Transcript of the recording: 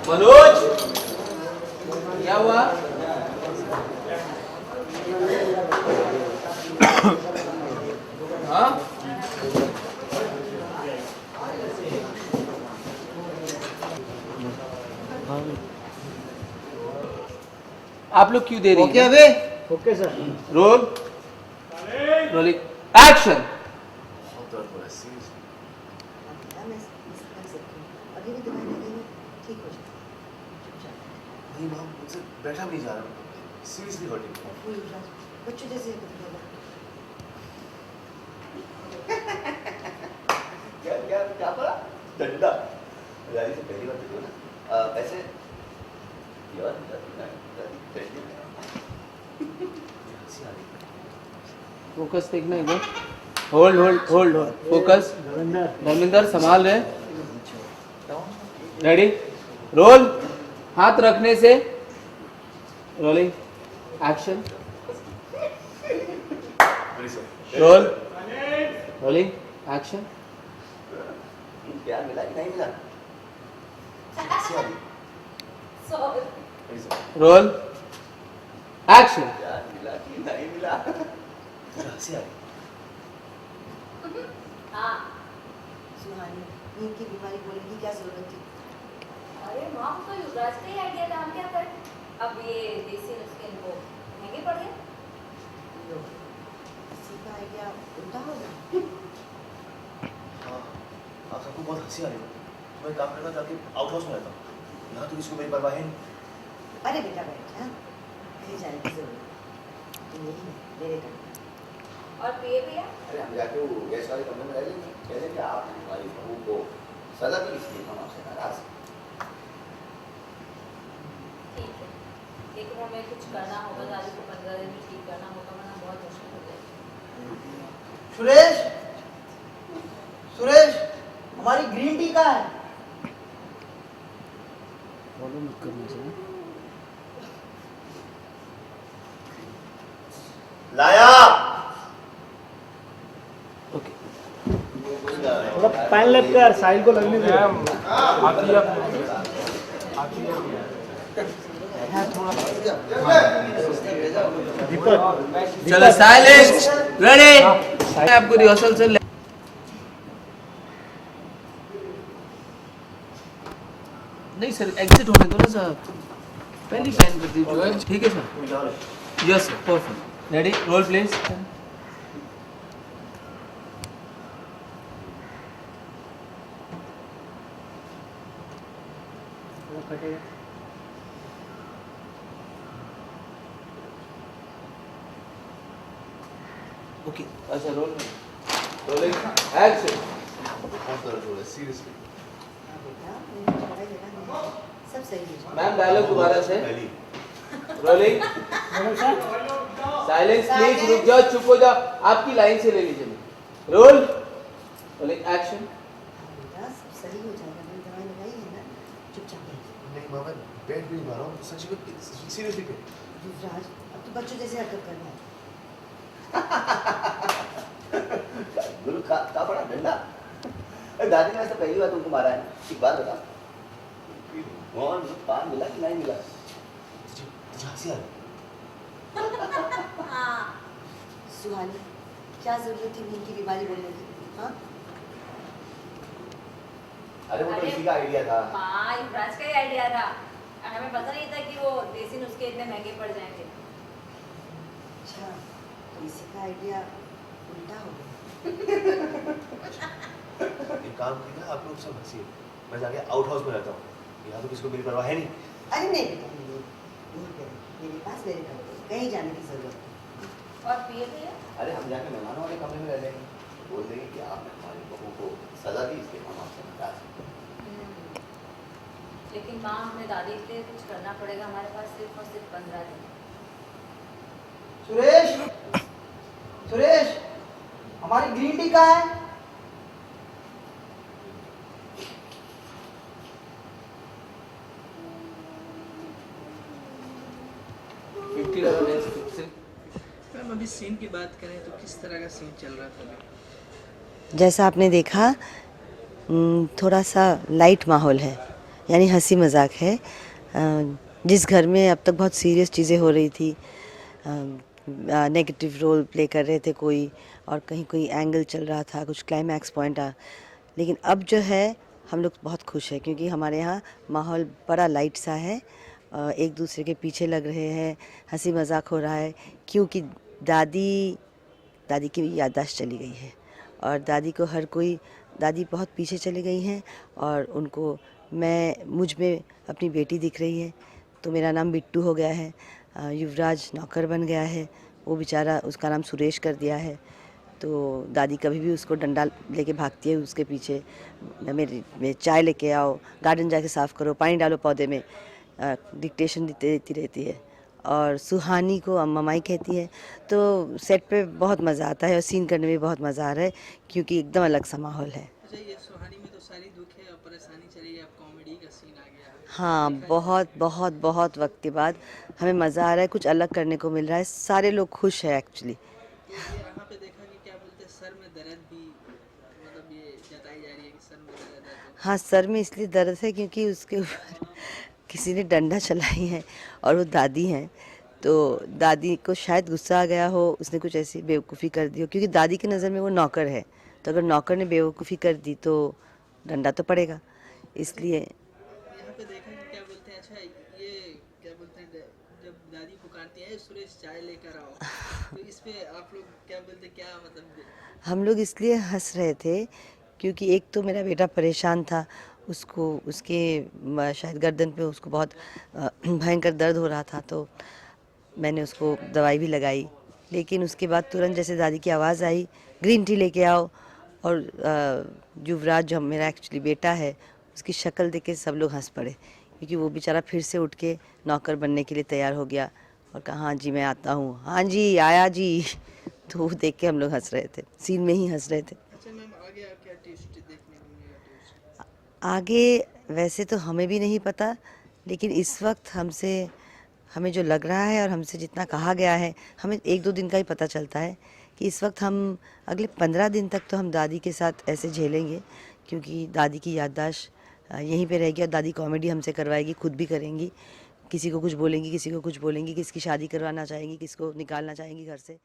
मनोज, क्या हुआ? हाँ? आप लोग क्यों दे रही हैं? Okay okay sir. Role rolling action. नहीं माँ, मुझसे बैठा भी नहीं जा रहा, सीरियसली हर्टिंग। बच्चों जैसे क्या क्या क्या पड़ा? डंडा। गाड़ी से पहली बार देखो ना। ऐसे यार फोकस देखना एक बार। Hold hold hold hold focus. Dharmendra संभाल रहे। Ready roll. हाथ रखने से rolling action. Roll rolling action. प्यार मिला कि नहीं मिला? Roll action. प्यार मिला कि नहीं मिला? हंसी आ रही। हाँ सुहानी, नींद की बीमारी बोलने की क्या जरूरत थी? अरे माँ, तो युवराज का ही आइडिया था, हम क्या करें? अब ये देसी नुस्खे इनको महंगे पड़ गए। किसी का आइडिया उल्टा होगा। हाँ, आप सबको बहुत हंसी आ रही है। मैं काम करना ताकि आउट हाउस में रहता हूँ। यहाँ तो किसी को मेरी परवाह है नहीं। अरे बेटा बैठ, हाँ कहीं जाने की जरूरत तुम यही है मेरे घर। और पिए भैया? अरे हम जाके वो गैस वाले कमरे में रह लेंगे। कह दें कि आप हमारी बहू को सजा दी, इसलिए हम आपसे नाराज हैं। ठीक है, लेकिन हमें कुछ करना होगा, दादी को 15 दिन में ठीक करना होगा, वरना बहुत मुश्किल हो जाएगी। सुरेश, सुरेश, हमारी ग्रीन टी कहाँ है? लाया। ओके थोड़ा पैन लेप कर, साहिल को लगने दे। दीपक, चलो साइलेंस रेडी। आपको रिहर्सल से नहीं सर, एग्जिट होने दो ना सर। पहली पैन कर दीजिए। ठीक है sir. Yes sir, perfect. Ready roll please. Okay अच्छा रोल रोलिंग एक्शन। बहुत दर्द हो रहा है, सीरियसली। हाँ बेटा, मैंने पढ़ाई लगा नहीं, सब सही हो जाएगा। मैम डायलॉग दोबारा से। पहली रोलिंग साइलेंस प्लीज। रुक जाओ, चुप हो जाओ। आपकी लाइन से ले लीजिए। Role rolling action. हाँ बेटा, सब सही हो जाएगा, मैंने दवाई लगाई है ना, चुपचाप बैठ। नहीं माँ, मैं बैठ भी नहीं पा रहा हूँ, सच में सीरियसली कह। युवराज, अब तो बच्चों जैसे हरकत करना है। गुरु का बड़ा डंडा। अरे दादी ने ऐसा पहली बार तुमको मारा है। एक बात बता, कौन पान मिला कि नहीं मिला? तुझे हंसी आ रही? हाँ, सुहानी, क्या जरूरत थी नींद की बीमारी बोलने की? हाँ अरे वो तो अरे, इसी का आइडिया था। माँ, युवराज का ही आइडिया था, और हमें पता नहीं था कि वो देसी नुस्खे इतने महंगे पड़ जाएंगे। अच्छा, तो इसी का आइडिया उल्टा हो गया। एक काम कीजिए, आप लोग सब हंसिए, मैं जाके आउट हाउस में रहता हूँ। यहाँ तो किसी को मेरी परवाह है नहीं। अरे नहीं बेटा, नहीं, यहीं पे मेरे पास मेरे घर पे, कहीं जाने की जरूरत नहीं। और पिए भैया? अरे हम जाके मेहमानों वाले कमरे में रह लेंगे। बोल देंगे कि आपने हमारी बहू को सजा दी, इसलिए हम आपसे नाराज हैं। लेकिन माँ, हमें दादी के लिए कुछ करना पड़ेगा, हमारे पास सिर्फ और सिर्फ 15 दिन। सुरेश, सुरेश, हमारी ग्रीन टी कहाँ है? सीन की बात करें तो किस तरह का सीन चल रहा था? जैसा आपने देखा, थोड़ा सा लाइट माहौल है, यानी हंसी मजाक है। जिस घर में अब तक बहुत सीरियस चीज़ें हो रही थी, नेगेटिव रोल प्ले कर रहे थे कोई, और कहीं कोई एंगल चल रहा था, कुछ क्लाइमैक्स पॉइंट आ, लेकिन अब जो है हम लोग बहुत खुश हैं क्योंकि हमारे यहाँ माहौल बड़ा लाइट सा है। एक दूसरे के पीछे लग रहे हैं, हंसी मजाक हो रहा है, क्योंकि दादी की याददाश्त चली गई है और दादी बहुत पीछे चली गई हैं और उनको मुझ में अपनी बेटी दिख रही है। तो मेरा नाम बिट्टू हो गया है, युवराज नौकर बन गया है, वो बेचारा उसका नाम सुरेश कर दिया है। तो दादी कभी भी उसको डंडा लेके भागती है उसके पीछे, मेरे चाय लेके आओ, गार्डन जाके साफ़ करो, पानी डालो पौधे में, डिक्टेशन देती रहती है। और सुहानी को अम्मा माई कहती है। तो सेट पे बहुत मज़ा आता है और सीन करने में बहुत मज़ा आ रहा है क्योंकि एकदम अलग सा माहौल है। अच्छा, ये सुहानी में तो सारी दुख है और परेशानी चली गई, अब कॉमेडी का सीन आ गया। हाँ, बहुत बहुत बहुत वक्त के बाद हमें मज़ा आ रहा है, कुछ अलग करने को मिल रहा है, सारे लोग खुश हैं एक्चुअली। तो ये यहाँ पे देखा कि क्या बोलते हैं, सर में दर्द भी मतलब ये जताई जा रही है कि सर में दर्द है। तो हाँ, सर में इसलिए दर्द है क्योंकि उसके ऊपर किसी ने डंडा चलाई है और वो दादी हैं। तो दादी को शायद गुस्सा आ गया हो, उसने कुछ ऐसी बेवकूफ़ी कर दी हो, क्योंकि दादी की नज़र में वो नौकर है। तो अगर नौकर ने बेवकूफ़ी कर दी तो डंडा तो पड़ेगा, इसलिए। यहाँ पे देखा कि क्या बोलते हैं, अच्छा ये क्या बोलते हैं, जब दादी पुकारती है सुरेश चाय लेकर आओ, तो इस पे आप लोग क्या बोलते हैं, क्या मतलब? हम लोग इसलिए हंस रहे थे क्योंकि एक तो मेरा बेटा परेशान था, उसको उसके शायद गर्दन पे उसको बहुत भयंकर दर्द हो रहा था, तो मैंने उसको दवाई भी लगाई। लेकिन उसके बाद तुरंत जैसे दादी की आवाज़ आई, ग्रीन टी लेके आओ, और युवराज जो मेरा एक्चुअली बेटा है, उसकी शक्ल देख के सब लोग हंस पड़े क्योंकि वो बेचारा फिर से उठ के नौकर बनने के लिए तैयार हो गया और कहा हाँ जी मैं आता हूँ, हाँ जी आया जी। तो वो देख के हम लोग हंस रहे थे, सीन में ही हंस रहे थे। अच्छा मैम, आगे आप क्या ट्विस्ट देखने को मिलेगा? ट्विस्ट आगे वैसे तो हमें भी नहीं पता, लेकिन इस वक्त हमें जो लग रहा है और हमसे जितना कहा गया है, हमें 1-2 दिन का ही पता चलता है कि इस वक्त हम अगले 15 दिन तक तो हम दादी के साथ ऐसे झेलेंगे क्योंकि दादी की याददाश्त यहीं पे रहेगी और दादी कॉमेडी हमसे करवाएगी, खुद भी करेंगी, किसी को कुछ बोलेंगी, किसी को कुछ बोलेंगी, किसकी शादी करवाना चाहेंगी, किसको निकालना चाहेंगी घर से।